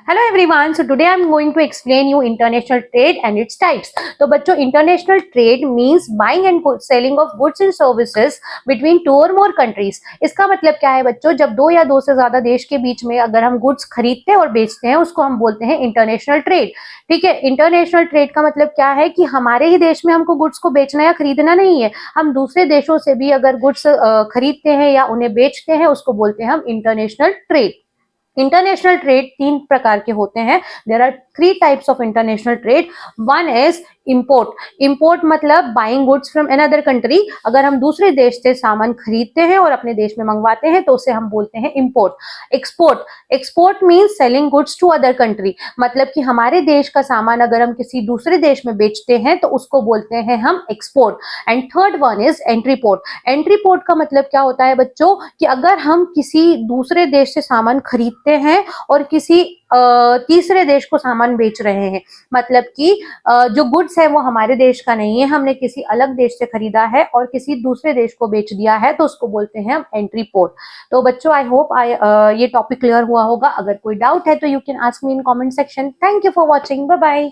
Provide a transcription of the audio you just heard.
Hello everyone, so today I am going to explain you international trade and its types. तो बच्चों, international trade means buying and selling of goods and services between two और more countries. इसका मतलब क्या है बच्चों? जब दो या दो से ज्यादा देश के बीच में अगर हम गुड्स खरीदते हैं और बेचते हैं, उसको हम बोलते हैं इंटरनेशनल ट्रेड। ठीक है, इंटरनेशनल ट्रेड का मतलब क्या है कि हमारे ही देश में हमको गुड्स को बेचना या खरीदना नहीं है, हम दूसरे देशों से भी अगर गुड्स खरीदते हैं या उन्हें बेचते हैं, उसको बोलते हैं हम इंटरनेशनल ट्रेड। इंटरनेशनल ट्रेड तीन प्रकार के होते हैं। There are three types of international trade. One is import. Import मतलब buying goods from another country. अगर हम दूसरे देश से सामान खरीदते हैं और अपने देश में मंगवाते हैं तो उसे हम बोलते हैं import. Export. Export means selling goods to other country. मतलब कि हमारे देश का सामान अगर हम किसी दूसरे देश में बेचते हैं तो उसको बोलते हैं हम export. And third one is entry port. Entry port का मतलब क्या होता है बच्चों कि अगर हम किसी दूसरे देश से सामान खरीदते हैं और किसी तीसरे देश को सामान बेच रहे हैं, मतलब कि जो गुड्स है वो हमारे देश का नहीं है, हमने किसी अलग देश से खरीदा है और किसी दूसरे देश को बेच दिया है, तो उसको बोलते हैं हम एंट्री पोर्ट। तो बच्चों, आई होप ये टॉपिक क्लियर हुआ होगा। अगर कोई डाउट है तो you can ask me in comment section. Thank you for watching. Bye bye.